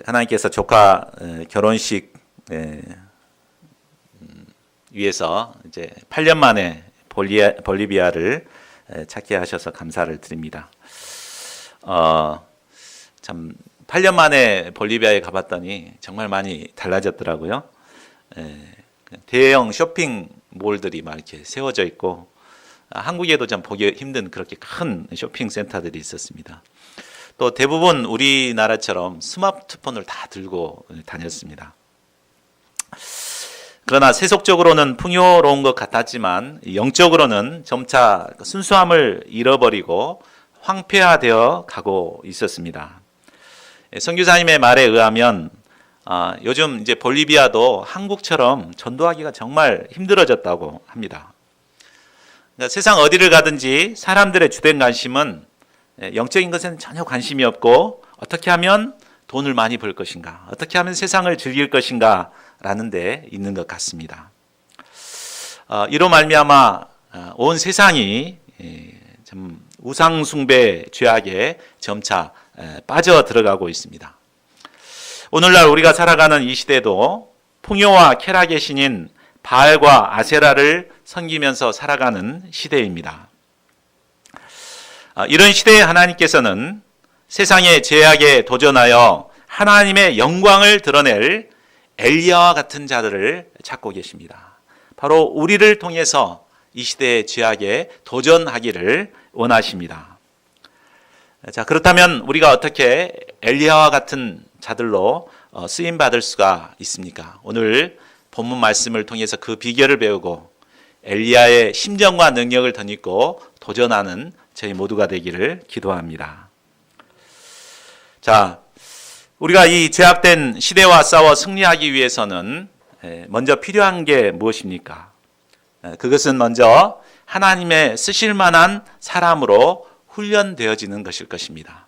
하나님께서 조카 결혼식 위해서 이제 8년 만에 볼리비아를 찾게 하셔서 감사를 드립니다. 참 8년 만에 볼리비아에 가봤더니 정말 많이 달라졌더라고요. 대형 쇼핑몰들이 막 이렇게 세워져 있고, 한국에도 좀 보기 힘든 그렇게 큰 쇼핑 센터들이 있었습니다. 또 대부분 우리나라처럼 스마트폰을 다 들고 다녔습니다. 그러나 세속적으로는 풍요로운 것 같았지만 영적으로는 점차 순수함을 잃어버리고 황폐화되어 가고 있었습니다. 선교사님의 말에 의하면 요즘 이제 볼리비아도 한국처럼 전도하기가 정말 힘들어졌다고 합니다. 그러니까 세상 어디를 가든지 사람들의 주된 관심은 영적인 것에는 전혀 관심이 없고, 어떻게 하면 돈을 많이 벌 것인가, 어떻게 하면 세상을 즐길 것인가 라는 데 있는 것 같습니다. 이로 말미암아 온 세상이 참 우상숭배 죄악에 점차 빠져 들어가고 있습니다. 오늘날 우리가 살아가는 이 시대도 풍요와 쾌락의 신인 바알과 아세라를 섬기면서 살아가는 시대입니다. 이런 시대에 하나님께서는 세상의 죄악에 도전하여 하나님의 영광을 드러낼 엘리야와 같은 자들을 찾고 계십니다. 바로 우리를 통해서 이 시대의 죄악에 도전하기를 원하십니다. 자, 그렇다면 우리가 어떻게 엘리야와 같은 자들로 쓰임 받을 수가 있습니까? 오늘 본문 말씀을 통해서 그 비결을 배우고 엘리야의 심정과 능력을 덧입고 도전하는 저희 모두가 되기를 기도합니다. 자, 우리가 이 죄악된 시대와 싸워 승리하기 위해서는 먼저 필요한 게 무엇입니까? 그것은 먼저 하나님의 쓰실 만한 사람으로 훈련되어지는 것일 것입니다.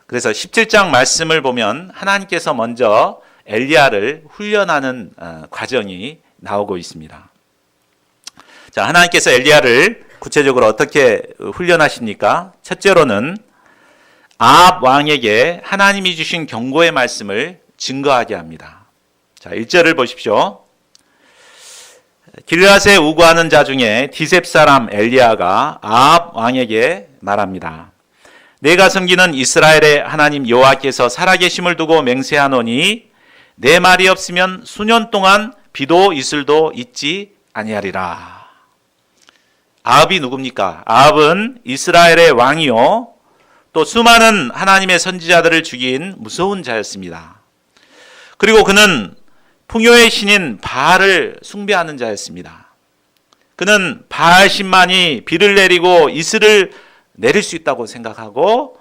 그래서 17장 말씀을 보면 하나님께서 먼저 엘리야를 훈련하는 과정이 나오고 있습니다. 자, 하나님께서 엘리야를 구체적으로 어떻게 훈련하십니까? 첫째로는 아합 왕에게 하나님이 주신 경고의 말씀을 증거하게 합니다. 자, 1절을 보십시오. 길앗에 우거하는 자 중에 디셉 사람 엘리야가 아합 왕에게 말합니다. 내가 섬기는 이스라엘의 하나님 여호와께서 살아계심을 두고 맹세하노니 내 말이 없으면 수년 동안 비도 이슬도 있지 아니하리라. 아합이 누굽니까? 아합은 이스라엘의 왕이요, 또 수많은 하나님의 선지자들을 죽인 무서운 자였습니다. 그리고 그는 풍요의 신인 바알을 숭배하는 자였습니다. 그는 바알 신만이 비를 내리고 이슬을 내릴 수 있다고 생각하고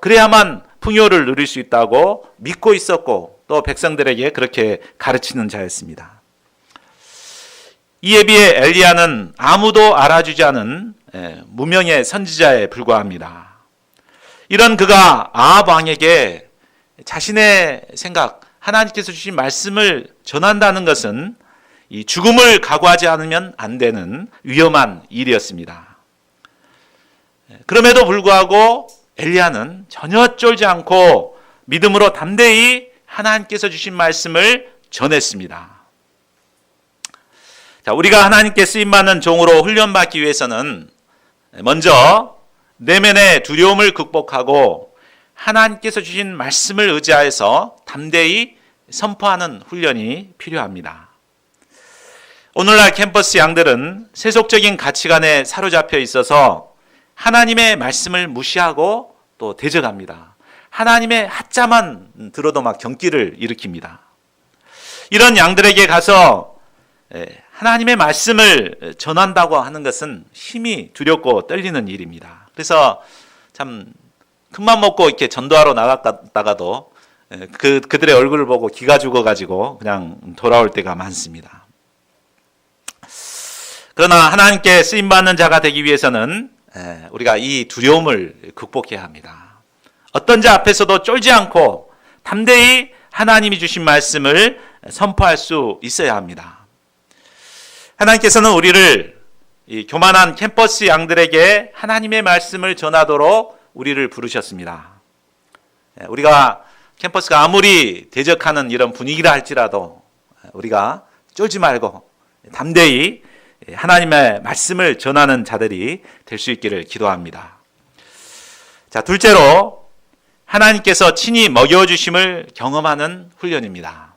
그래야만 풍요를 누릴 수 있다고 믿고 있었고, 또 백성들에게 그렇게 가르치는 자였습니다. 이에 비해 엘리야는 아무도 알아주지 않은 무명의 선지자에 불과합니다. 이런 그가 아합 왕에게 자신의 생각, 하나님께서 주신 말씀을 전한다는 것은 이 죽음을 각오하지 않으면 안 되는 위험한 일이었습니다. 그럼에도 불구하고 엘리야는 전혀 쫄지 않고 믿음으로 담대히 하나님께서 주신 말씀을 전했습니다. 자, 우리가 하나님께 쓰임받는 종으로 훈련받기 위해서는 먼저 내면의 두려움을 극복하고 하나님께서 주신 말씀을 의지하여서 담대히 선포하는 훈련이 필요합니다. 오늘날 캠퍼스 양들은 세속적인 가치관에 사로잡혀 있어서 하나님의 말씀을 무시하고 또 대적합니다. 하나님의 하자만 들어도 막 경기를 일으킵니다. 이런 양들에게 가서 하나님의 말씀을 전한다고 하는 것은 힘이 두렵고 떨리는 일입니다. 그래서 참 큰맘 먹고 이렇게 전도하러 나갔다가도 그들의 얼굴을 보고 기가 죽어가지고 그냥 돌아올 때가 많습니다. 그러나 하나님께 쓰임받는 자가 되기 위해서는 우리가 이 두려움을 극복해야 합니다. 어떤 자 앞에서도 쫄지 않고 담대히 하나님이 주신 말씀을 선포할 수 있어야 합니다. 하나님께서는 우리를 이 교만한 캠퍼스 양들에게 하나님의 말씀을 전하도록 우리를 부르셨습니다. 우리가 캠퍼스가 아무리 대적하는 이런 분위기라 할지라도 우리가 쫄지 말고 담대히 하나님의 말씀을 전하는 자들이 될 수 있기를 기도합니다. 자, 둘째로 하나님께서 친히 먹여주심을 경험하는 훈련입니다.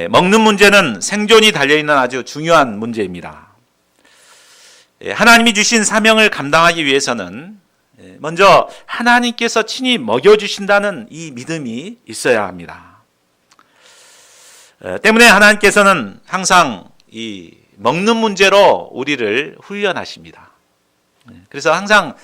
먹는 문제는 생존이 달려있는 아주 중요한 문제입니다. 하나님이 주신 사명을 감당하기 위해서는 먼저 하나님께서 친히 먹여주신다는 이 믿음이 있어야 합니다. 때문에 하나님께서는 항상 이 먹는 문제로 우리를 훈련하십니다. 그래서 항상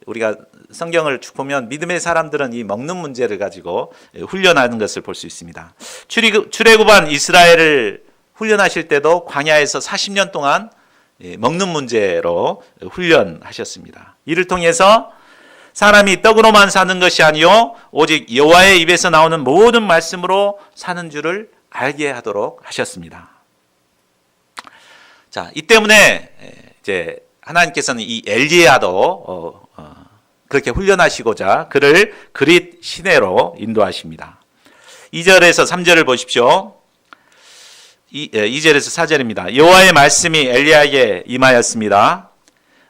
우리가 성경을 쭉 보면 믿음의 사람들은 이 먹는 문제를 가지고 훈련하는 것을 볼 수 있습니다. 출애굽한 이스라엘을 훈련하실 때도 광야에서 40년 동안 먹는 문제로 훈련하셨습니다. 이를 통해서 사람이 떡으로만 사는 것이 아니요 오직 여호와의 입에서 나오는 모든 말씀으로 사는 줄을 알게 하도록 하셨습니다. 자, 이 때문에 이제 하나님께서는 이 엘리야도 그렇게 훈련하시고자 그를 그릿 시내로 인도하십니다. 2절에서 3절을 보십시오. 2절에서 4절입니다. 여호와의 말씀이 엘리야에게 임하였습니다.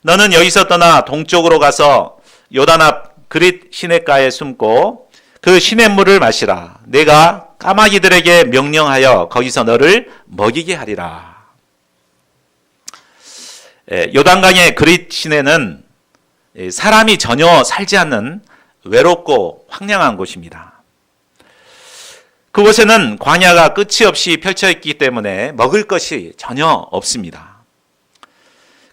너는 여기서 떠나 동쪽으로 가서 요단 앞 그릿 시내가에 숨고 그 시냇물을 마시라. 내가 까마귀들에게 명령하여 거기서 너를 먹이게 하리라. 요단강의 그릿 시내는 사람이 전혀 살지 않는 외롭고 황량한 곳입니다. 그곳에는 광야가 끝이 없이 펼쳐 있기 때문에 먹을 것이 전혀 없습니다.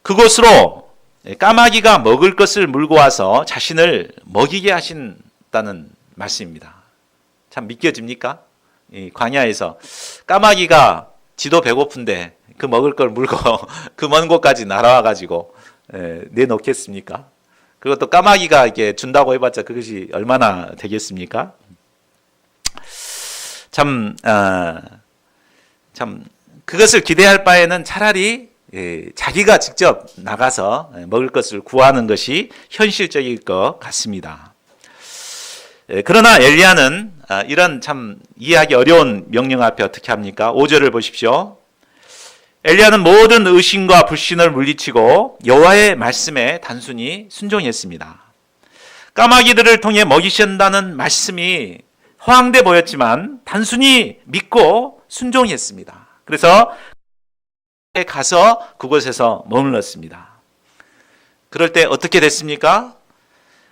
그곳으로 까마귀가 먹을 것을 물고 와서 자신을 먹이게 하신다는 말씀입니다. 참 믿겨집니까? 이 광야에서 까마귀가 지도 배고픈데 그 먹을 걸 물고 그 먼 곳까지 날아와 가지고 내놓겠습니까? 그것도 까마귀가 이렇게 준다고 해봤자 그것이 얼마나 되겠습니까? 참 그것을 기대할 바에는 차라리 자기가 직접 나가서 먹을 것을 구하는 것이 현실적일 것 같습니다. 그러나 엘리야는 이런 참 이해하기 어려운 명령 앞에 어떻게 합니까? 5절을 보십시오. 엘리야는 모든 의심과 불신을 물리치고 여호와의 말씀에 단순히 순종했습니다. 까마귀들을 통해 먹이신다는 말씀이 허황돼 보였지만 단순히 믿고 순종했습니다. 그래서 가서 그곳에서 머물렀습니다. 그럴 때 어떻게 됐습니까?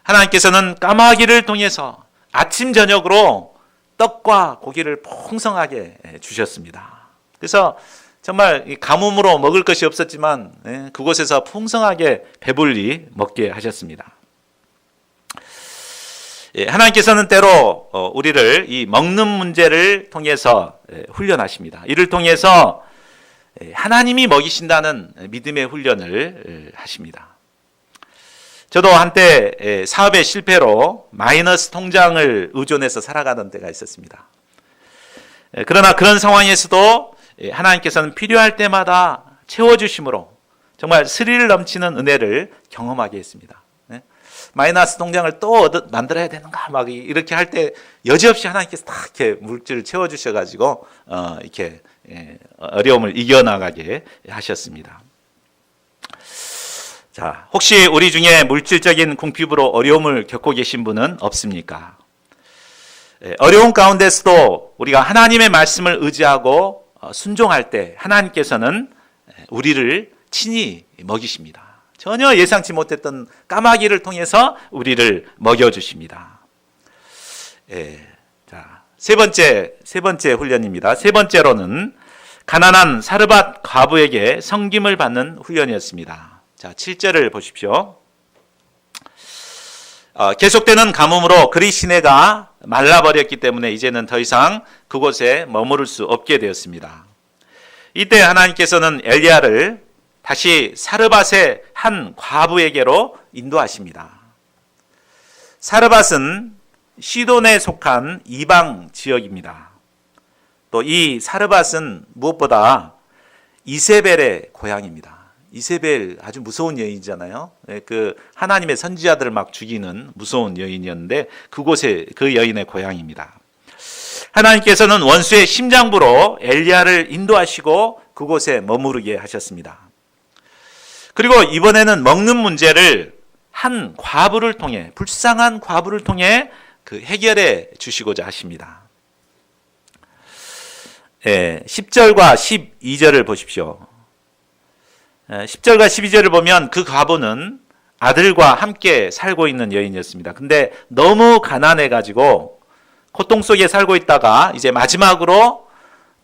하나님께서는 까마귀를 통해서 아침 저녁으로 떡과 고기를 풍성하게 주셨습니다. 그래서 정말 가뭄으로 먹을 것이 없었지만 그곳에서 풍성하게 배불리 먹게 하셨습니다. 하나님께서는 때로 우리를 이 먹는 문제를 통해서 훈련하십니다. 이를 통해서 하나님이 먹이신다는 믿음의 훈련을 하십니다. 저도 한때 사업의 실패로 마이너스 통장을 의존해서 살아가던 때가 있었습니다. 그러나 그런 상황에서도 하나님께서는 필요할 때마다 채워주심으로 정말 스릴 넘치는 은혜를 경험하게 했습니다. 마이너스 통장을 또 만들어야 되는가 막 이렇게 할 때 여지없이 하나님께서 다 이렇게 물질을 채워주셔가지고 이렇게 어려움을 이겨나가게 하셨습니다. 자, 혹시 우리 중에 물질적인 궁핍으로 어려움을 겪고 계신 분은 없습니까? 어려운 가운데서도 우리가 하나님의 말씀을 의지하고 순종할 때 하나님께서는 우리를 친히 먹이십니다. 전혀 예상치 못했던 까마귀를 통해서 우리를 먹여주십니다. 자, 세 번째 훈련입니다. 세 번째로는 가난한 사르밧 과부에게 섬김을 받는 훈련이었습니다. 자, 7절을 보십시오. 계속되는 가뭄으로 그릿 시내가 말라버렸기 때문에 이제는 더 이상 그곳에 머무를 수 없게 되었습니다. 이때 하나님께서는 엘리야를 다시 사르밧의 한 과부에게로 인도하십니다. 사르밧은 시돈에 속한 이방 지역입니다. 또 이 사르밧은 무엇보다 이세벨의 고향입니다. 이세벨 아주 무서운 여인이잖아요. 그 하나님의 선지자들을 막 죽이는 무서운 여인이었는데 그곳에 그 여인의 고향입니다. 하나님께서는 원수의 심장부로 엘리야를 인도하시고 그곳에 머무르게 하셨습니다. 그리고 이번에는 먹는 문제를 한 과부를 통해, 불쌍한 과부를 통해 그 해결해 주시고자 하십니다. 10절과 12절을 보십시오. 10절과 12절을 보면 그 과부는 아들과 함께 살고 있는 여인이었습니다. 근데 너무 가난해가지고 고통 속에 살고 있다가 이제 마지막으로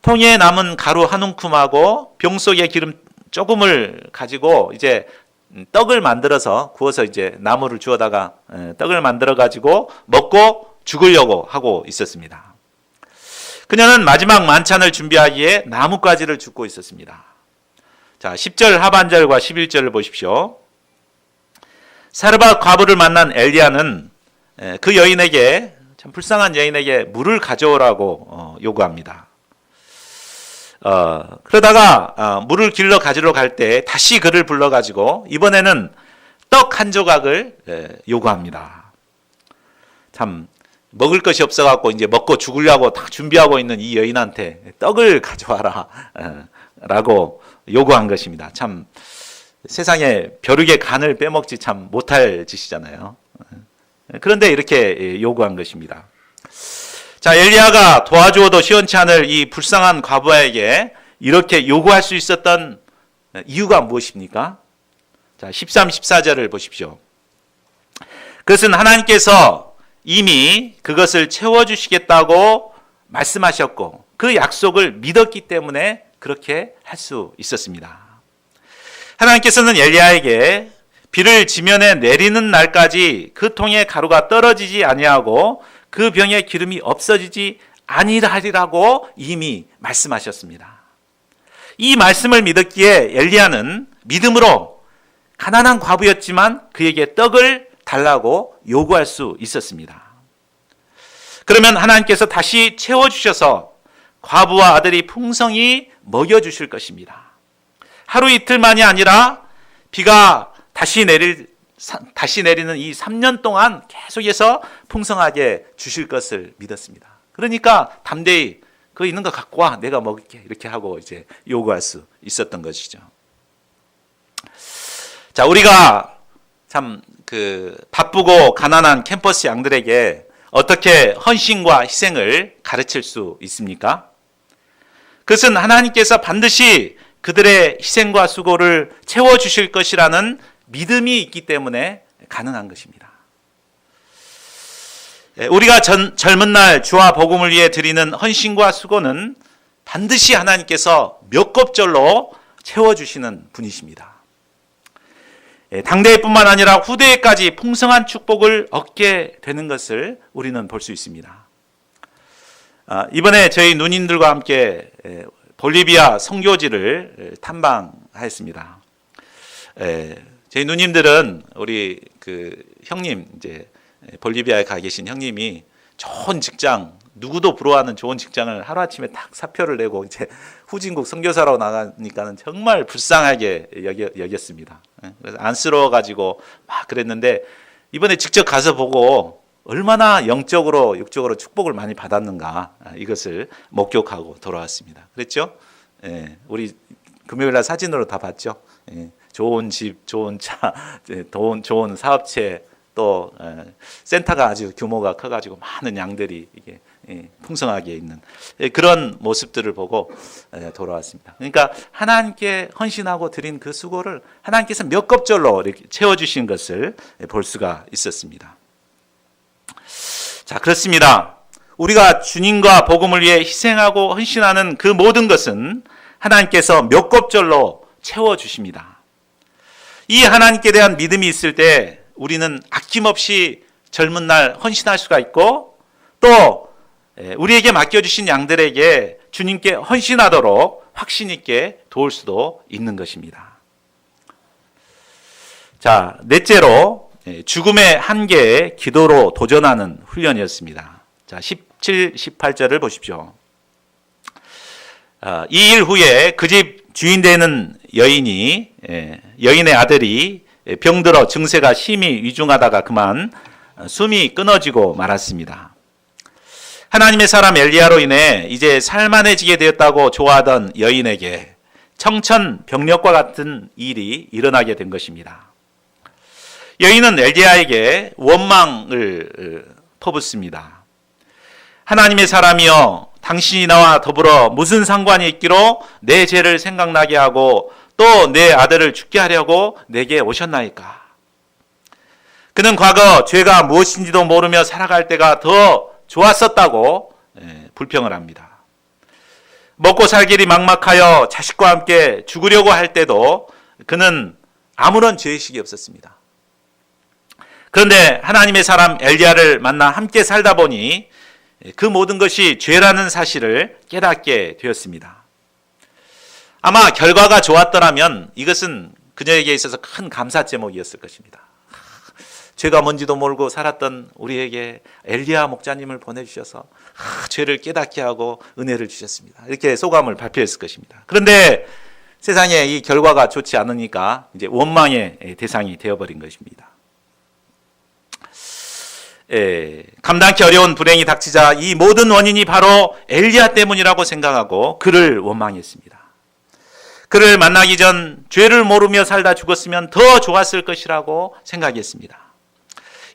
통에 남은 가루 한 움큼하고 병 속에 기름 조금을 가지고 이제 떡을 만들어서 구워서 이제 나무를 주워다가 떡을 만들어 가지고 먹고 죽으려고 하고 있었습니다. 그녀는 마지막 만찬을 준비하기에 나뭇가지를 줍고 있었습니다. 자, 10절 하반절과 11절을 보십시오. 사르밧 과부를 만난 엘리야는 그 여인에게, 참 불쌍한 여인에게 물을 가져오라고 요구합니다. 그러다가 물을 길러 가지러 갈 때 다시 그를 불러가지고 이번에는 떡 한 조각을 요구합니다. 참 먹을 것이 없어갖고 이제 먹고 죽으려고 다 준비하고 있는 이 여인한테 떡을 가져와라 라고 요구한 것입니다. 참 세상에 벼룩의 간을 빼먹지 참 못할 짓이잖아요. 그런데 이렇게 요구한 것입니다. 자, 엘리야가 도와주어도 시원치 않을 이 불쌍한 과부에게 이렇게 요구할 수 있었던 이유가 무엇입니까? 자, 13, 14절을 보십시오. 그것은 하나님께서 이미 그것을 채워주시겠다고 말씀하셨고 그 약속을 믿었기 때문에 그렇게 할 수 있었습니다. 하나님께서는 엘리야에게 비를 지면에 내리는 날까지 그 통에 가루가 떨어지지 아니하고 그 병에 기름이 없어지지 아니하리라고 이미 말씀하셨습니다. 이 말씀을 믿었기에 엘리야는 믿음으로 가난한 과부였지만 그에게 떡을 달라고 요구할 수 있었습니다. 그러면 하나님께서 다시 채워주셔서 과부와 아들이 풍성히 먹여주실 것입니다. 하루 이틀만이 아니라 비가 다시 내리는 이 3년 동안 계속해서 풍성하게 주실 것을 믿었습니다. 그러니까 담대히 그 있는 거 갖고 와, 내가 먹을게, 이렇게 하고 이제 요구할 수 있었던 것이죠. 자, 우리가 참 바쁘고 가난한 캠퍼스 양들에게 어떻게 헌신과 희생을 가르칠 수 있습니까? 그것은 하나님께서 반드시 그들의 희생과 수고를 채워주실 것이라는 믿음이 있기 때문에 가능한 것입니다. 우리가 젊은 날 주와 복음을 위해 드리는 헌신과 수고는 반드시 하나님께서 몇 곱절로 채워주시는 분이십니다. 당대뿐만 아니라 후대에까지 풍성한 축복을 얻게 되는 것을 우리는 볼 수 있습니다. 이번에 저희 누님들과 함께 볼리비아 선교지를 탐방하였습니다. 저희 누님들은 우리 형님, 이제 볼리비아에 가 계신 형님이 좋은 직장, 누구도 부러워하는 좋은 직장을 하루아침에 딱 사표를 내고 이제 후진국 선교사로 나가니까는 정말 불쌍하게 여겼습니다. 그래서 안쓰러워가지고 막 그랬는데 이번에 직접 가서 보고 얼마나 영적으로 육적으로 축복을 많이 받았는가 이것을 목격하고 돌아왔습니다. 그랬죠? 우리 금요일날 사진으로 다 봤죠? 좋은 집, 좋은 차, 좋은 사업체, 또 센터가 아주 규모가 커가지고 많은 양들이 이게 풍성하게 있는 그런 모습들을 보고 돌아왔습니다. 그러니까 하나님께 헌신하고 드린 그 수고를 하나님께서 몇 곱절로 이렇게 채워주신 것을 볼 수가 있었습니다. 자, 그렇습니다. 우리가 주님과 복음을 위해 희생하고 헌신하는 그 모든 것은 하나님께서 몇 곱절로 채워주십니다. 이 하나님께 대한 믿음이 있을 때 우리는 아낌없이 젊은 날 헌신할 수가 있고 또 우리에게 맡겨주신 양들에게 주님께 헌신하도록 확신 있게 도울 수도 있는 것입니다. 자, 넷째로 죽음의 한계에 기도로 도전하는 훈련이었습니다. 자, 17, 18절을 보십시오. 2일 후에 그 집 주인 되는 여인의 아들이 병들어 증세가 심히 위중하다가 그만 숨이 끊어지고 말았습니다. 하나님의 사람 엘리야로 인해 이제 살만해지게 되었다고 좋아하던 여인에게 청천벽력과 같은 일이 일어나게 된 것입니다. 여인은 엘리야에게 원망을 퍼붓습니다. 하나님의 사람이여, 당신이 나와 더불어 무슨 상관이 있기로 내 죄를 생각나게 하고 또 내 아들을 죽게 하려고 내게 오셨나이까. 그는 과거 죄가 무엇인지도 모르며 살아갈 때가 더 좋았었다고 불평을 합니다. 먹고 살 길이 막막하여 자식과 함께 죽으려고 할 때도 그는 아무런 죄의식이 없었습니다. 그런데 하나님의 사람 엘리야를 만나 함께 살다 보니 그 모든 것이 죄라는 사실을 깨닫게 되었습니다. 아마 결과가 좋았더라면 이것은 그녀에게 있어서 큰 감사 제목이었을 것입니다. 죄가 뭔지도 모르고 살았던 우리에게 엘리야 목자님을 보내주셔서 죄를 깨닫게 하고 은혜를 주셨습니다. 이렇게 소감을 발표했을 것입니다. 그런데 세상에 이 결과가 좋지 않으니까 이제 원망의 대상이 되어버린 것입니다. 감당기 어려운 불행이 닥치자 이 모든 원인이 바로 엘리야 때문이라고 생각하고 그를 원망했습니다. 그를 만나기 전 죄를 모르며 살다 죽었으면 더 좋았을 것이라고 생각했습니다.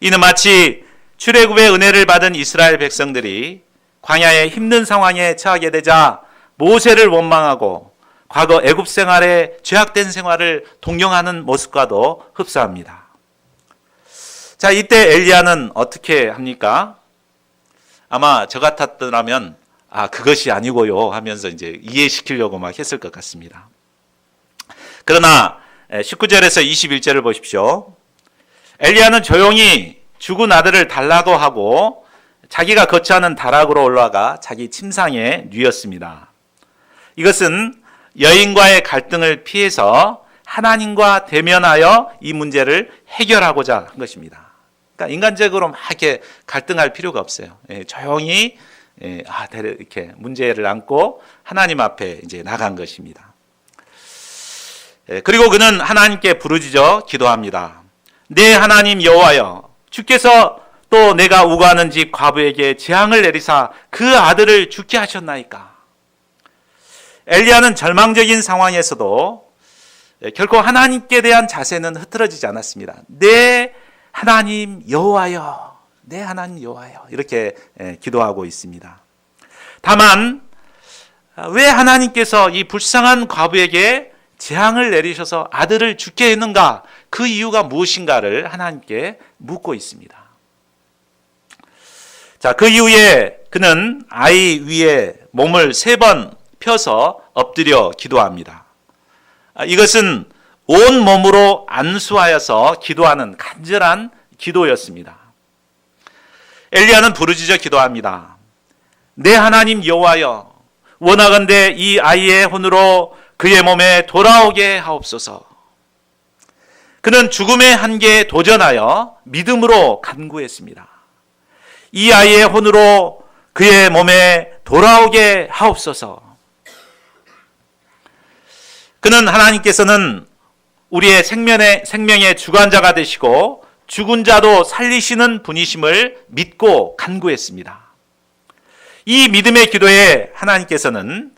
이는 마치 출애굽의 은혜를 받은 이스라엘 백성들이 광야의 힘든 상황에 처하게 되자 모세를 원망하고 과거 애굽 생활의 죄악된 생활을 동경하는 모습과도 흡사합니다. 자, 이때 엘리야는 어떻게 합니까? 아마 저 같았더라면 그것이 아니고요 하면서 이제 이해시키려고 막 했을 것 같습니다. 그러나 19절에서 21절을 보십시오. 엘리야는 조용히 죽은 아들을 달라고 하고 자기가 거처하는 다락으로 올라가 자기 침상에 누웠습니다. 이것은 여인과의 갈등을 피해서 하나님과 대면하여 이 문제를 해결하고자 한 것입니다. 그러니까 인간적으로 막 이렇게 갈등할 필요가 없어요. 조용히 이렇게 문제를 안고 하나님 앞에 이제 나간 것입니다. 그리고 그는 하나님께 부르짖어 기도합니다. 내 하나님 여호와여, 주께서 또 내가 우거하는 집 과부에게 재앙을 내리사 그 아들을 죽게 하셨나이까. 엘리야는 절망적인 상황에서도 결코 하나님께 대한 자세는 흐트러지지 않았습니다. 내 하나님 여호와여, 내 하나님 여호와여, 이렇게 기도하고 있습니다. 다만 왜 하나님께서 이 불쌍한 과부에게 재앙을 내리셔서 아들을 죽게 했는가, 그 이유가 무엇인가를 하나님께 묻고 있습니다. 자, 그 이후에 그는 아이 위에 몸을 3번 펴서 엎드려 기도합니다. 이것은 온 몸으로 안수하여서 기도하는 간절한 기도였습니다. 엘리야는 부르짖어 기도합니다. 내 하나님 여호와여, 원하건대 이 아이의 혼으로 그의 몸에 돌아오게 하옵소서. 그는 죽음의 한계에 도전하여 믿음으로 간구했습니다. 이 아이의 혼으로 그의 몸에 돌아오게 하옵소서. 그는 하나님께서는 우리의 생명의 주관자가 되시고 죽은 자도 살리시는 분이심을 믿고 간구했습니다. 이 믿음의 기도에 하나님께서는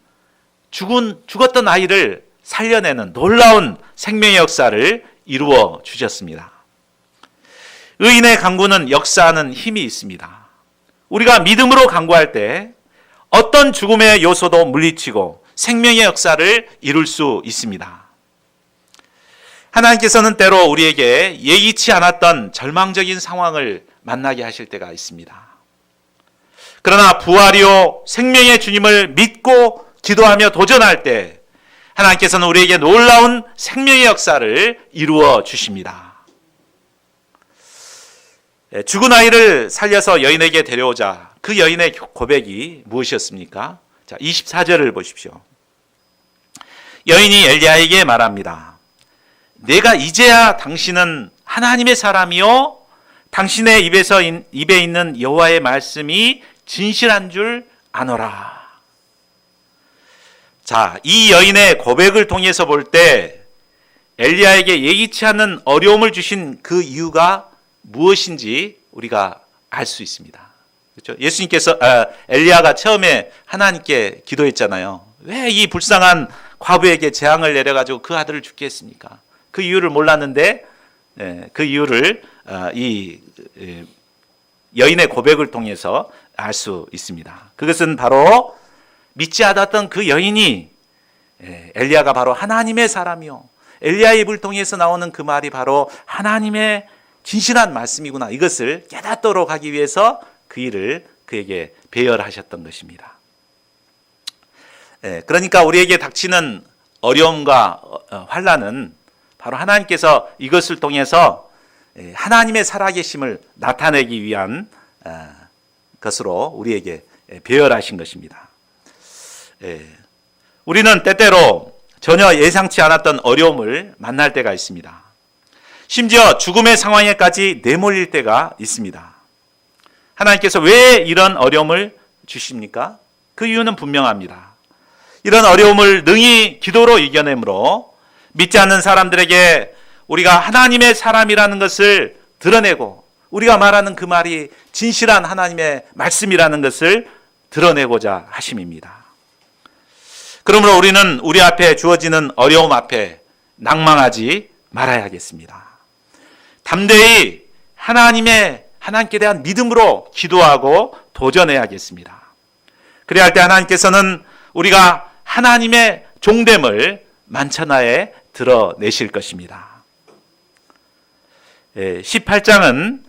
죽었던 아이를 살려내는 놀라운 생명의 역사를 이루어 주셨습니다. 의인의 간구는 역사하는 힘이 있습니다. 우리가 믿음으로 간구할 때 어떤 죽음의 요소도 물리치고 생명의 역사를 이룰 수 있습니다. 하나님께서는 때로 우리에게 예기치 않았던 절망적인 상황을 만나게 하실 때가 있습니다. 그러나 부활이요 생명의 주님을 믿고 기도하며 도전할 때 하나님께서는 우리에게 놀라운 생명의 역사를 이루어 주십니다. 죽은 아이를 살려서 여인에게 데려오자 그 여인의 고백이 무엇이었습니까? 자, 24절을 보십시오. 여인이 엘리야에게 말합니다. 내가 이제야 당신은 하나님의 사람이요 당신의 입에 있는 여호와의 말씀이 진실한 줄 아노라. 자, 이 여인의 고백을 통해서 볼 때 엘리야에게 예기치 않은 어려움을 주신 그 이유가 무엇인지 우리가 알 수 있습니다. 그렇죠? 예수님께서 엘리야가 처음에 하나님께 기도했잖아요. 왜 이 불쌍한 과부에게 재앙을 내려가지고 그 아들을 죽게 했습니까? 그 이유를 몰랐는데 그 이유를 이 여인의 고백을 통해서 알 수 있습니다. 그것은 바로 믿지 않았던 그 여인이 엘리야가 바로 하나님의 사람이요, 엘리야의 입을 통해서 나오는 그 말이 바로 하나님의 진실한 말씀이구나, 이것을 깨닫도록 하기 위해서 그 일을 그에게 배열하셨던 것입니다. 그러니까 우리에게 닥치는 어려움과 환난은 바로 하나님께서 이것을 통해서 하나님의 살아계심을 나타내기 위한 것으로 우리에게 배열하신 것입니다. 우리는 때때로 전혀 예상치 않았던 어려움을 만날 때가 있습니다. 심지어 죽음의 상황에까지 내몰릴 때가 있습니다. 하나님께서 왜 이런 어려움을 주십니까? 그 이유는 분명합니다. 이런 어려움을 능히 기도로 이겨내므로 믿지 않는 사람들에게 우리가 하나님의 사람이라는 것을 드러내고, 우리가 말하는 그 말이 진실한 하나님의 말씀이라는 것을 드러내고자 하심입니다. 그러므로 우리는 우리 앞에 주어지는 어려움 앞에 낭망하지 말아야겠습니다. 담대히 하나님께 대한 믿음으로 기도하고 도전해야겠습니다. 그래야 할 때 하나님께서는 우리가 하나님의 종됨을 만천하에 드러내실 것입니다. 18장은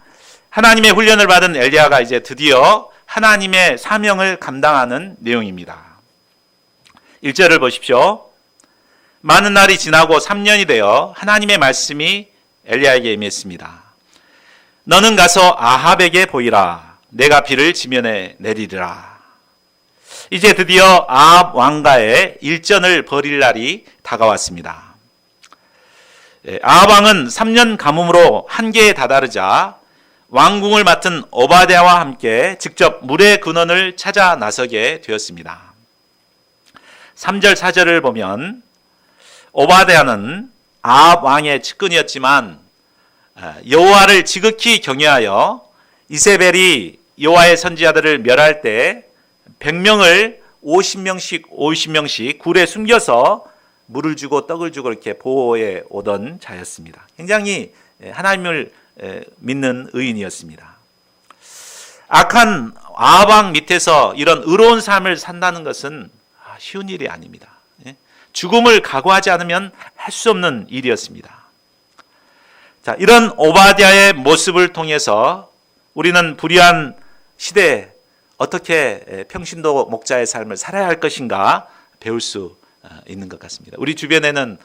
하나님의 훈련을 받은 엘리야가 이제 드디어 하나님의 사명을 감당하는 내용입니다. 1절을 보십시오. 많은 날이 지나고 3년이 되어 하나님의 말씀이 엘리야에게 임했습니다. 너는 가서 아합에게 보이라. 내가 비를 지면에 내리리라. 이제 드디어 아합 왕과의 일전을 벌일 날이 다가왔습니다. 아합 왕은 3년 가뭄으로 한계에 다다르자 왕궁을 맡은 오바댜와 함께 직접 물의 근원을 찾아 나서게 되었습니다. 3절 4절을 보면 오바댜는 아합 왕의 측근이었지만 여호와를 지극히 경외하여 이세벨이 여호와의 선지자들을 멸할 때 100명을 50명씩 굴에 숨겨서 물을 주고 떡을 주고 이렇게 보호해 오던 자였습니다. 굉장히 하나님을 믿는 의인이었습니다. 악한 아합 왕 밑에서 이런 의로운 삶을 산다는 것은 쉬운 일이 아닙니다. 죽음을 각오하지 않으면 할 수 없는 일이었습니다. 자, 이런 오바댜의 모습을 통해서 우리는 불의한 시대에 어떻게 평신도 목자의 삶을 살아야 할 것인가 배울 수 있는 것 같습니다. 우리 주변에는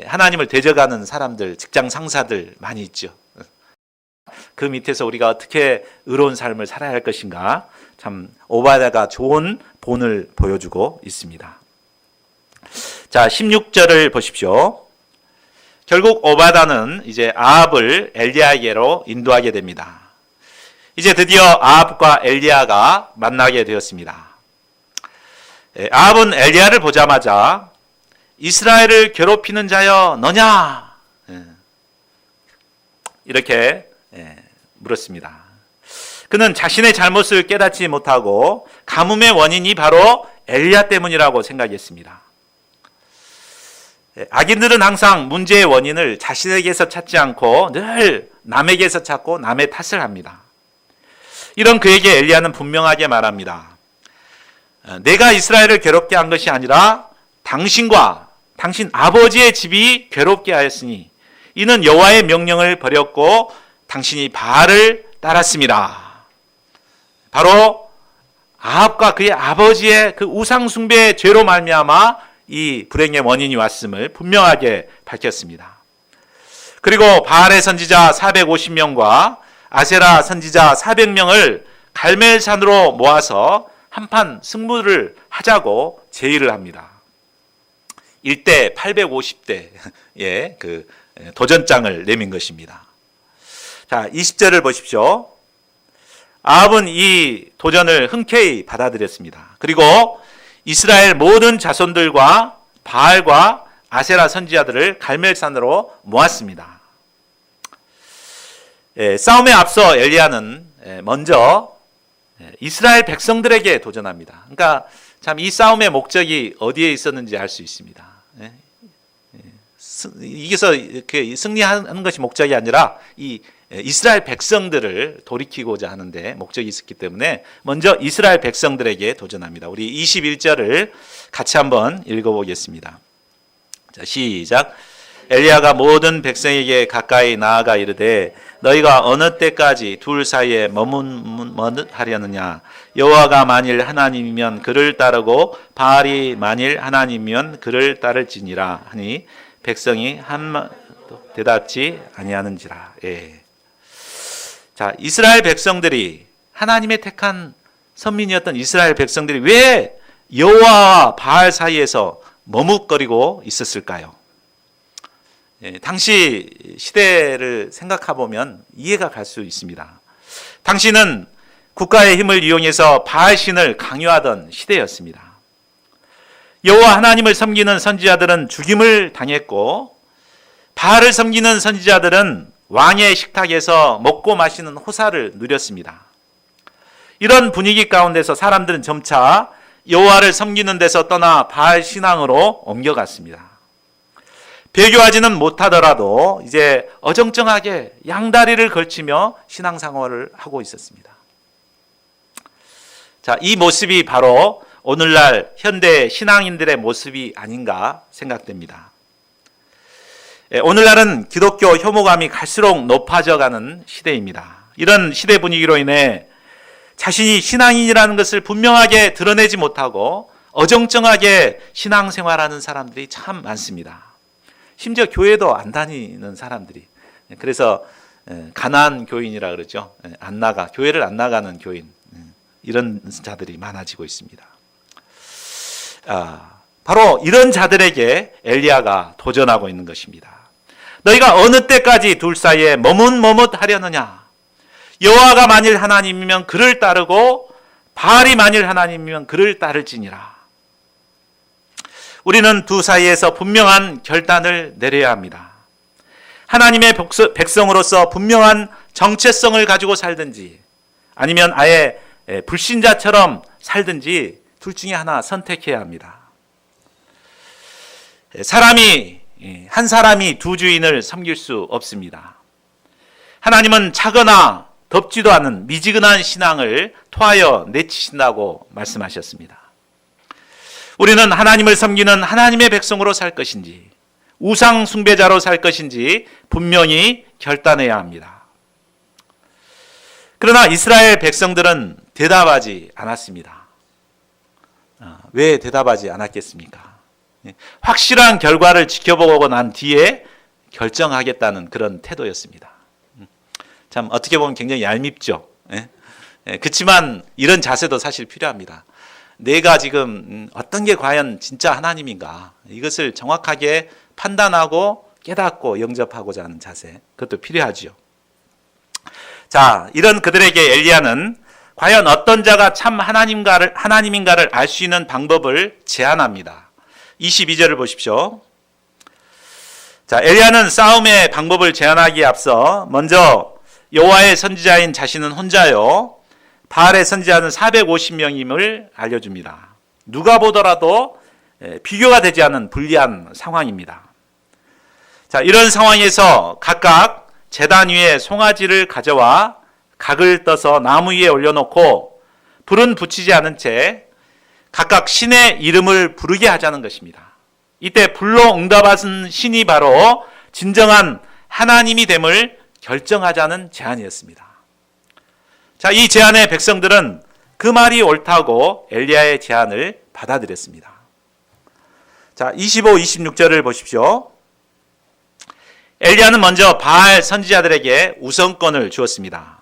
하나님을 대적하는 사람들, 직장 상사들 많이 있죠. 그 밑에서 우리가 어떻게 의로운 삶을 살아야 할 것인가, 참 오바댜가 좋은 본을 보여주고 있습니다. 자, 16절을 보십시오. 결국 오바댜는 이제 아합을 엘리야에게로 인도하게 됩니다. 이제 드디어 아합과 엘리야가 만나게 되었습니다. 아합은 엘리야를 보자마자 이스라엘을 괴롭히는 자여 너냐? 이렇게 물었습니다. 그는 자신의 잘못을 깨닫지 못하고 가뭄의 원인이 바로 엘리야 때문이라고 생각했습니다. 악인들은 항상 문제의 원인을 자신에게서 찾지 않고 늘 남에게서 찾고 남의 탓을 합니다. 이런 그에게 엘리야는 분명하게 말합니다. 내가 이스라엘을 괴롭게 한 것이 아니라 당신과 당신 아버지의 집이 괴롭게 하였으니 이는 여호와의 명령을 버렸고 당신이 바알을 따랐습니다. 바로 아합과 그의 아버지의 그 우상 숭배의 죄로 말미암아 이 불행의 원인이 왔음을 분명하게 밝혔습니다. 그리고 바알의 선지자 450명과 아세라 선지자 400명을 갈멜산으로 모아서 한판 승부를 하자고 제의를 합니다. 1대 850대의 그 도전장을 내민 것입니다. 자, 20절을 보십시오. 아합은 이 도전을 흔쾌히 받아들였습니다. 그리고 이스라엘 모든 자손들과 바알과 아세라 선지자들을 갈멜산으로 모았습니다. 싸움에 앞서 엘리야는 먼저 이스라엘 백성들에게 도전합니다. 그러니까 참 이 싸움의 목적이 어디에 있었는지 알 수 있습니다. 이겨서 이렇게 승리하는 것이 목적이 아니라 이 이스라엘 백성들을 돌이키고자 하는데 목적이 있었기 때문에 먼저 이스라엘 백성들에게 도전합니다. 우리 21절을 같이 한번 읽어보겠습니다. 자, 시작. 엘리야가 모든 백성에게 가까이 나아가 이르되 너희가 어느 때까지 둘 사이에 머뭇하려느냐. 여호와가 만일 하나님이면 그를 따르고 바알이 만일 하나님이면 그를 따를지니라 하니 백성이 한마디도 대답지 아니하는지라. 자, 이스라엘 백성들이 하나님의 택한 선민이었던 이스라엘 백성들이 왜 여호와와 바알 사이에서 머뭇거리고 있었을까요? 당시 시대를 생각해 보면 이해가 갈 수 있습니다. 당시는 국가의 힘을 이용해서 바알 신을 강요하던 시대였습니다. 여호와 하나님을 섬기는 선지자들은 죽임을 당했고 바알을 섬기는 선지자들은 왕의 식탁에서 먹고 마시는 호사를 누렸습니다. 이런 분위기 가운데서 사람들은 점차 여호와를 섬기는 데서 떠나 바알 신앙으로 옮겨갔습니다. 배교하지는 못하더라도 이제 어정쩡하게 양다리를 걸치며 신앙생활을 하고 있었습니다. 자, 이 모습이 바로 오늘날 현대 신앙인들의 모습이 아닌가 생각됩니다. 오늘날은 기독교 혐오감이 갈수록 높아져가는 시대입니다. 이런 시대 분위기로 인해 자신이 신앙인이라는 것을 분명하게 드러내지 못하고 어정쩡하게 신앙생활하는 사람들이 참 많습니다. 심지어 교회도 안 다니는 사람들이. 그래서 가난 교인이라 그러죠. 교회를 안 나가는 교인. 이런 자들이 많아지고 있습니다. 바로 이런 자들에게 엘리야가 도전하고 있는 것입니다. 너희가 어느 때까지 둘 사이에 머뭇하려느냐. 여호와가 만일 하나님이면 그를 따르고 바알이 만일 하나님이면 그를 따를지니라. 우리는 두 사이에서 분명한 결단을 내려야 합니다. 하나님의 백성으로서 분명한 정체성을 가지고 살든지 아니면 아예 불신자처럼 살든지 둘 중에 하나 선택해야 합니다. 한 사람이 두 주인을 섬길 수 없습니다. 하나님은 차거나 덥지도 않은 미지근한 신앙을 토하여 내치신다고 말씀하셨습니다. 우리는 하나님을 섬기는 하나님의 백성으로 살 것인지 우상 숭배자로 살 것인지 분명히 결단해야 합니다. 그러나 이스라엘 백성들은 대답하지 않았습니다. 왜 대답하지 않았겠습니까? 확실한 결과를 지켜보고 난 뒤에 결정하겠다는 그런 태도였습니다. 참 어떻게 보면 굉장히 얄밉죠. 그렇지만 이런 자세도 사실 필요합니다. 내가 지금 어떤 게 과연 진짜 하나님인가 이것을 정확하게 판단하고 깨닫고 영접하고자 하는 자세, 그것도 필요하죠. 자, 이런 그들에게 엘리야는 과연 어떤 자가 참 하나님인가를 알 수 있는 방법을 제안합니다. 22절을 보십시오. 자, 엘리야는 싸움의 방법을 제안하기에 앞서 먼저 여호와의 선지자인 자신은 혼자요, 바알의 선지자는 450명임을 알려줍니다. 누가 보더라도 비교가 되지 않은 불리한 상황입니다. 자, 이런 상황에서 각각 제단 위에 송아지를 가져와 각을 떠서 나무 위에 올려놓고 불은 붙이지 않은 채 각각 신의 이름을 부르게 하자는 것입니다. 이때 불로 응답하신 신이 바로 진정한 하나님이 됨을 결정하자는 제안이었습니다. 자, 이 제안의 백성들은 그 말이 옳다고 엘리야의 제안을 받아들였습니다. 자, 25, 26절을 보십시오. 엘리야는 먼저 바알 선지자들에게 우선권을 주었습니다.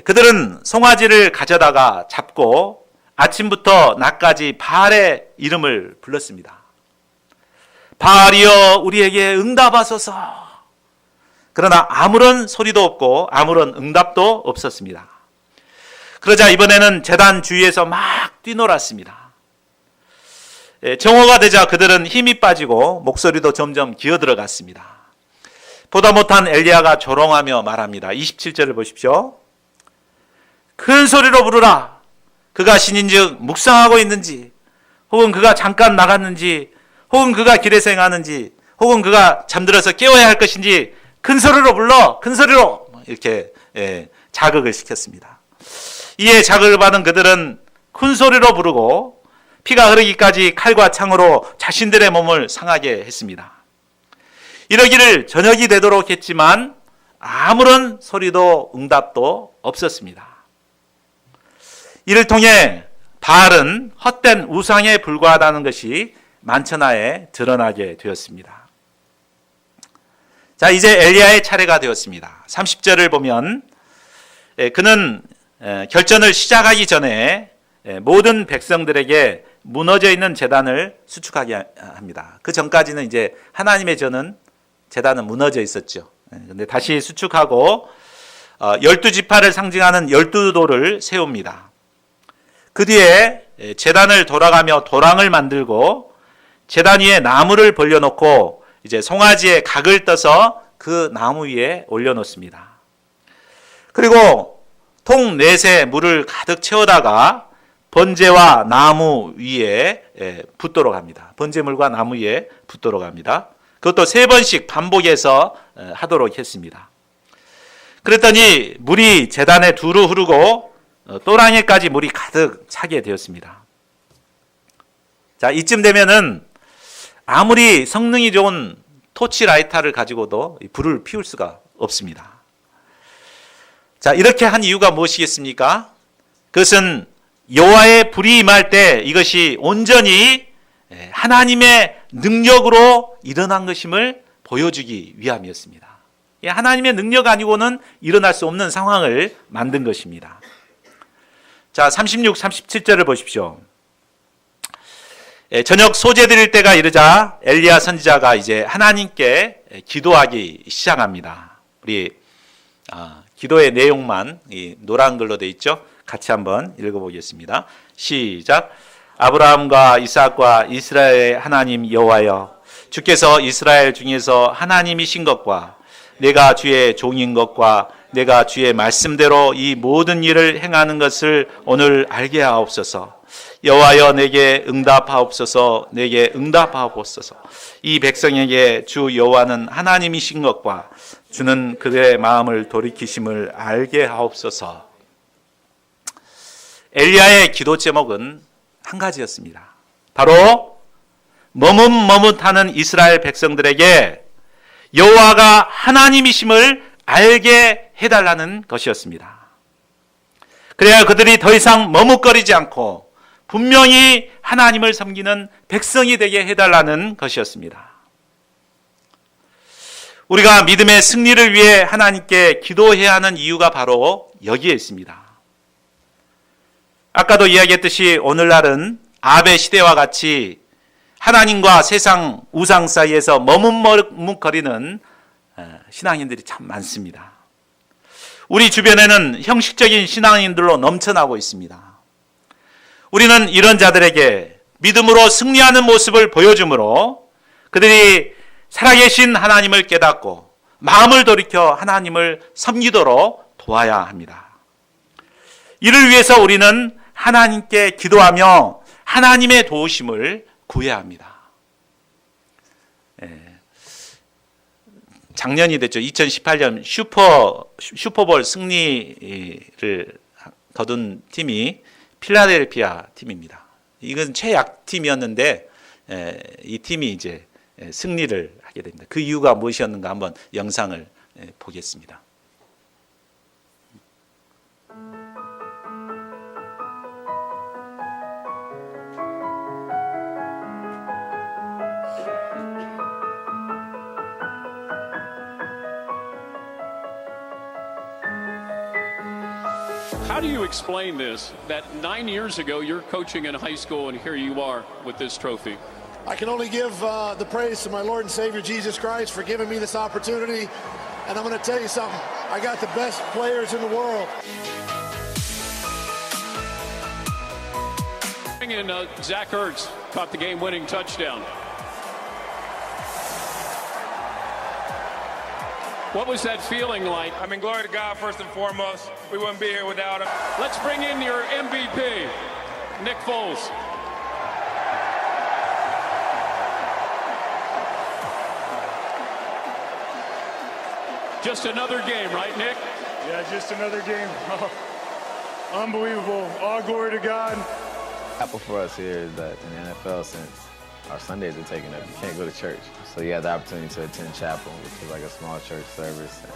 그들은 송아지를 가져다가 잡고 아침부터 낮까지 바알의 이름을 불렀습니다. 바알이여 우리에게 응답하소서. 그러나 아무런 소리도 없고 아무런 응답도 없었습니다. 그러자 이번에는 제단 주위에서 막 뛰놀았습니다. 정오가 되자 그들은 힘이 빠지고 목소리도 점점 기어들어갔습니다. 보다 못한 엘리야가 조롱하며 말합니다. 27절을 보십시오. 큰 소리로 부르라. 그가 신인즉 묵상하고 있는지, 혹은 그가 잠깐 나갔는지, 혹은 그가 길에서 행하는지, 혹은 그가 잠들어서 깨워야 할 것인지 큰 소리로 불러, 큰 소리로, 이렇게 자극을 시켰습니다. 이에 자극을 받은 그들은 큰 소리로 부르고 피가 흐르기까지 칼과 창으로 자신들의 몸을 상하게 했습니다. 이러기를 저녁이 되도록 했지만 아무런 소리도 응답도 없었습니다. 이를 통해 바알은 헛된 우상에 불과하다는 것이 만천하에 드러나게 되었습니다. 자, 이제 엘리야의 차례가 되었습니다. 30절을 보면 그는 결전을 시작하기 전에 모든 백성들에게 무너져 있는 제단을 수축하게 합니다. 그 전까지는 이제 하나님의 제단은 무너져 있었죠. 그런데 다시 수축하고 12지파를 상징하는 12돌을 세웁니다. 그 뒤에 제단을 돌아가며 도랑을 만들고 제단 위에 나무를 벌려놓고 이제 송아지에 각을 떠서 그 나무 위에 올려놓습니다. 그리고 통 넷에 물을 가득 채워다가 번제와 나무 위에 붓도록 합니다. 번제물과 나무 위에 붓도록 합니다. 그것도 3번씩 반복해서 하도록 했습니다. 그랬더니 물이 제단에 두루 흐르고 또랑에까지 물이 가득 차게 되었습니다. 자, 이쯤 되면은 아무리 성능이 좋은 토치라이터를 가지고도 불을 피울 수가 없습니다. 자, 이렇게 한 이유가 무엇이겠습니까? 그것은 여호와의 불이 임할 때 이것이 온전히 하나님의 능력으로 일어난 것임을 보여주기 위함이었습니다. 하나님의 능력 아니고는 일어날 수 없는 상황을 만든 것입니다. 자, 36, 37절을 보십시오. 저녁 소재 드릴 때가 이르자 엘리야 선지자가 이제 하나님께 기도하기 시작합니다. 우리 기도의 내용만 이 노란 글로 되어 있죠. 같이 한번 읽어보겠습니다. 시작. 아브라함과 이삭과 이스라엘의 하나님 여호와여, 주께서 이스라엘 중에서 하나님이신 것과 내가 주의 종인 것과 내가 주의 말씀대로 이 모든 일을 행하는 것을 오늘 알게 하옵소서. 여호와여, 내게 응답하옵소서. 내게 응답하옵소서. 이 백성에게 주 여호와는 하나님이신 것과 주는 그들의 마음을 돌이키심을 알게 하옵소서. 엘리야의 기도 제목은 한 가지였습니다. 바로 머뭇머뭇하는 이스라엘 백성들에게 여호와가 하나님이심을 알게 해달라는 것이었습니다. 그래야 그들이 더 이상 머뭇거리지 않고 분명히 하나님을 섬기는 백성이 되게 해달라는 것이었습니다. 우리가 믿음의 승리를 위해 하나님께 기도해야 하는 이유가 바로 여기에 있습니다. 아까도 이야기했듯이 오늘날은 아베 시대와 같이 하나님과 세상 우상 사이에서 머뭇머뭇거리는 신앙인들이 참 많습니다. 우리 주변에는 형식적인 신앙인들로 넘쳐나고 있습니다. 우리는 이런 자들에게 믿음으로 승리하는 모습을 보여주므로 그들이 살아계신 하나님을 깨닫고 마음을 돌이켜 하나님을 섬기도록 도와야 합니다. 이를 위해서 우리는 하나님께 기도하며 하나님의 도우심을 구해야 합니다. 작년이 됐죠. 2018년 슈퍼볼 승리를 거둔 팀이 필라델피아 팀입니다. 이건 최약팀이었는데 이 팀이 이제 승리를 하게 됩니다. 그 이유가 무엇이었는가 한번 영상을 보겠습니다. How do you explain this, that 9 years ago you're coaching in high school and here you are with this trophy? I can only give the praise to my Lord and Savior Jesus Christ for giving me this opportunity. And I'm going to tell you something. I got the best players in the world. And Zach Ertz caught the game-winning touchdown. What was that feeling like? I mean, glory to God first and foremost. We wouldn't be here without him. Let's bring in your MVP, Nick Foles. Just another game, right, Nick? Yeah, just another game. Unbelievable. All glory to God. Apple for us here is that in the NFL, since our Sundays are taken up, you can't go to church. So you have the opportunity to attend chapel, which is like a small church service, and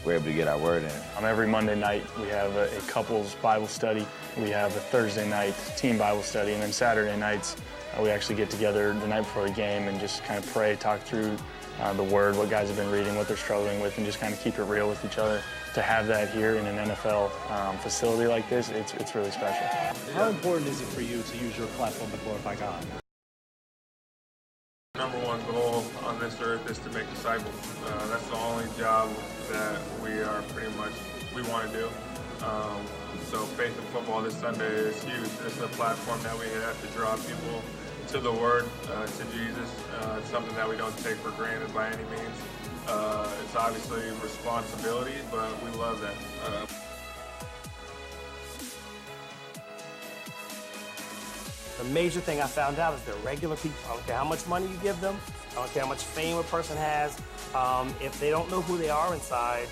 we're able to get our word in. Every Monday night, we have a couples Bible study. We have a Thursday night team Bible study, and then Saturday nights, we actually get together the night before a game and just kind of pray, talk through the word, what guys have been reading, what they're struggling with, and just kind of keep it real with each other. To have that here in an NFL facility like this, it's really special. How important is it for you to use your platform to glorify God? Number one goal on this earth is to make disciples. That's the only job that we want to do. So Faith in Football this Sunday is huge. It's a platform that we have to draw people to the Word, to Jesus. It's something that we don't take for granted by any means. It's obviously a responsibility, but we love that. The major thing I found out is they're regular people. I don't care how much money you give them. I don't care how much fame a person has. If they don't know who they are inside,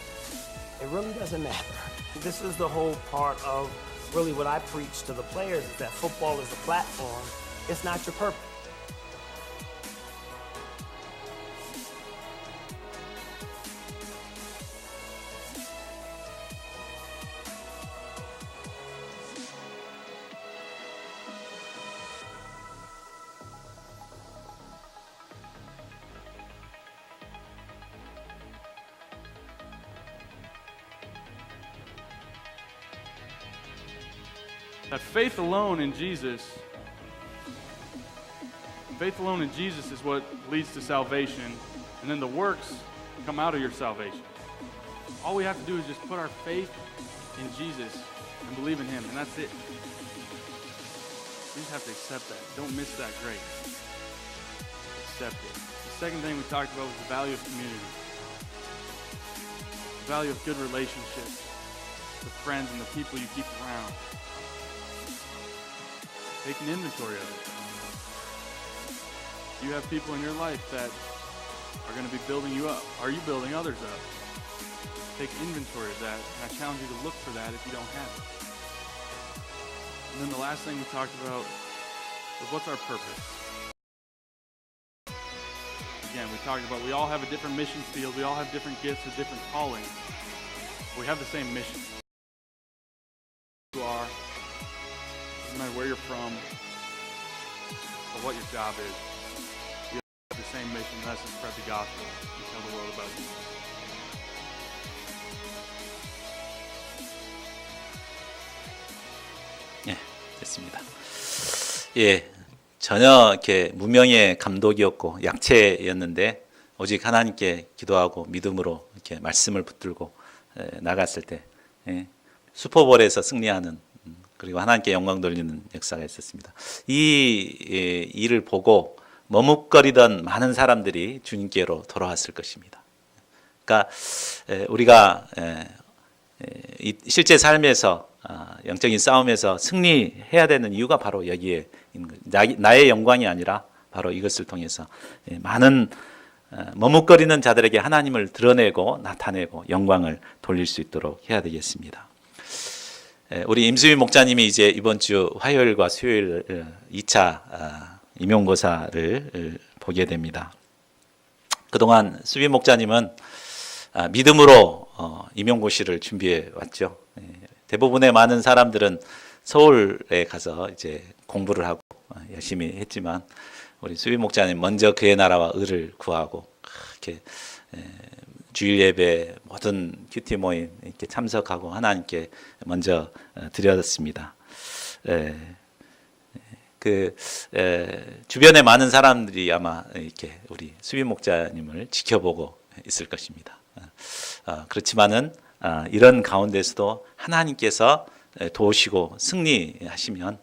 it really doesn't matter. This is the whole part of really what I preach to the players, is that football is a platform. It's not your purpose. That faith alone in Jesus is what leads to salvation, and then the works come out of your salvation. All we have to do is just put our faith in Jesus and believe in Him, and that's it. We just have to accept that. Don't miss that grace. Accept it. The second thing we talked about was the value of community. The value of good relationships, the friends and the people you keep around. Take an inventory of it. You have people in your life that are going to be building you up. Are you building others up? Take inventory of that, and I challenge you to look for that if you don't have it. And then the last thing we talked about was what's our purpose? Again, we talked about we all have a different mission field, we all have different gifts, a different calling. We have the same mission. You are, no matter where you're from, or what your job is, you have the same mission, and that's to spread the gospel and tell the world about Jesus. 예, 됐습니다. 예, 전혀 이렇게 무명의 감독이었고 약체였는데 오직 하나님께 기도하고 믿음으로 이렇게 말씀을 붙들고 나갔을 때 슈퍼볼에서 승리하는 그리고 하나님께 영광 돌리는 역사가 있었습니다. 이 일을 보고 머뭇거리던 많은 사람들이 주님께로 돌아왔을 것입니다. 그러니까 우리가 실제 삶에서 영적인 싸움에서 승리해야 되는 이유가 바로 여기에 있는 거예요. 나의 영광이 아니라 바로 이것을 통해서 많은 머뭇거리는 자들에게 하나님을 드러내고 나타내고 영광을 돌릴 수 있도록 해야 되겠습니다. 우리 임수민 목자님이 이제 이번 주 화요일과 수요일 2차 임용고사를 보게 됩니다. 그동안 수빈 목자님은 믿음으로 임용고시를 준비해 왔죠. 대부분의 많은 사람들은 서울에 가서 이제 공부를 하고 열심히 했지만 우리 수빈 목자님 먼저 그의 나라와 의를 구하고 이렇게 주일 예배 모든 큐티 모임 이렇게 참석하고 하나님께 먼저 드렸습니다. 주변에 많은 사람들이 아마 이렇게 우리 수빈 목자님을 지켜보고 있을 것입니다. 그렇지만은 이런 가운데서도 하나님께서 도우시고 승리하시면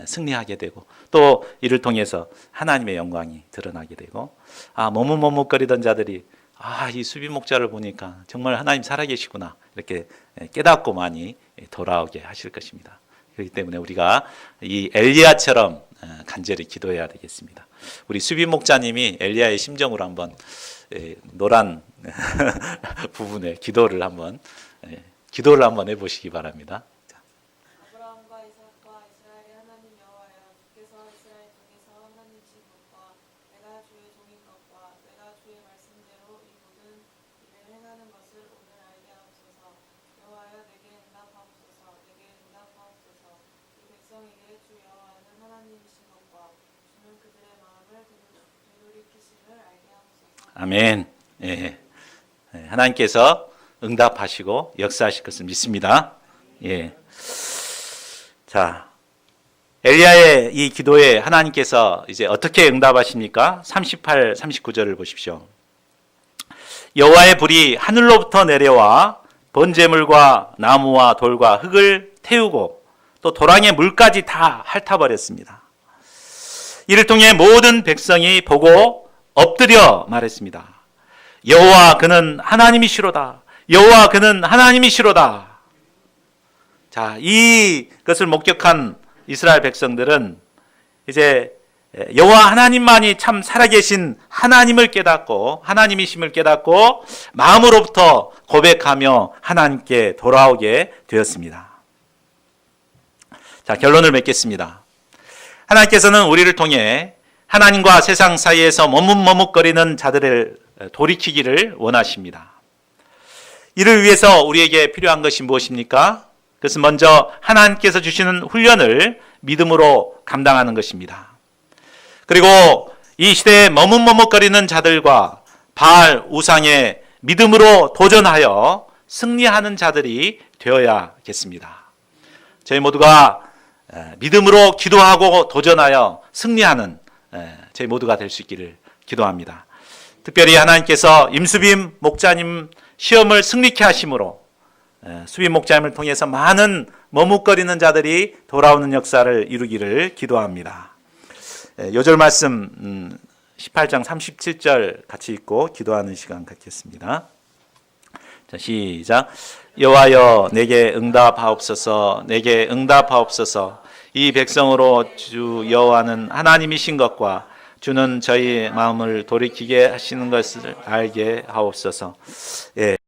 승리하게 되고 또 이를 통해서 하나님의 영광이 드러나게 되고 머뭇머뭇거리던 자들이 이 수비 목자를 보니까 정말 하나님 살아계시구나 이렇게 깨닫고 많이 돌아오게 하실 것입니다. 그렇기 때문에 우리가 이 엘리야처럼 간절히 기도해야 되겠습니다. 우리 수비 목자님이 엘리야의 심정으로 한번 노란 부분에 기도를 한번 해보시기 바랍니다. 아브라함과 이삭과 이스라엘의 하나님 여호와여, 주께서 이스라엘 중에서 하나님이신 것과 내가 주의 종인 것과 내가 주의 말씀대로 이 모든 일을 행하는 것을 오늘 알게 하옵소서. 여호와여, 내게 응답하옵소서. 내게 응답하옵소서. 이 백성에게 주 여호와는 하나님이신 것과 주는 그들의 마음을 되돌이키심을 알게 하옵소서. 아멘. 하나님께서 응답하시고 역사하실 것을 믿습니다. 자, 엘리야의 이 기도에 하나님께서 이제 어떻게 응답하십니까? 38, 39절을 보십시오. 여호와의 불이 하늘로부터 내려와 번제물과 나무와 돌과 흙을 태우고 또 도랑의 물까지 다 핥아버렸습니다. 이를 통해 모든 백성이 보고 엎드려 말했습니다. 여호와 그는 하나님이시로다. 여호와 그는 하나님이시로다. 자, 이것을 목격한 이스라엘 백성들은 이제 여호와 하나님만이 참 살아계신 하나님을 깨닫고 하나님이심을 깨닫고 마음으로부터 고백하며 하나님께 돌아오게 되었습니다. 자, 결론을 맺겠습니다. 하나님께서는 우리를 통해 하나님과 세상 사이에서 머뭇머뭇거리는 자들을 돌이키기를 원하십니다. 이를 위해서 우리에게 필요한 것이 무엇입니까? 그것은 먼저 하나님께서 주시는 훈련을 믿음으로 감당하는 것입니다. 그리고 이 시대에 머뭇머뭇거리는 자들과 바알 우상에 믿음으로 도전하여 승리하는 자들이 되어야겠습니다. 저희 모두가 믿음으로 기도하고 도전하여 승리하는 저희 모두가 될 수 있기를 기도합니다. 특별히 하나님께서 임수빔 목자님 시험을 승리케 하심으로 수빔 목자님을 통해서 많은 머뭇거리는 자들이 돌아오는 역사를 이루기를 기도합니다. 요절 말씀 18장 37절 같이 읽고 기도하는 시간 갖겠습니다. 자, 시작. 여호와여 내게 응답하옵소서. 내게 응답하옵소서. 이 백성으로 주 여호와는 하나님이신 것과 주는 저희 마음을 돌이키게 하시는 것을 알게 하옵소서.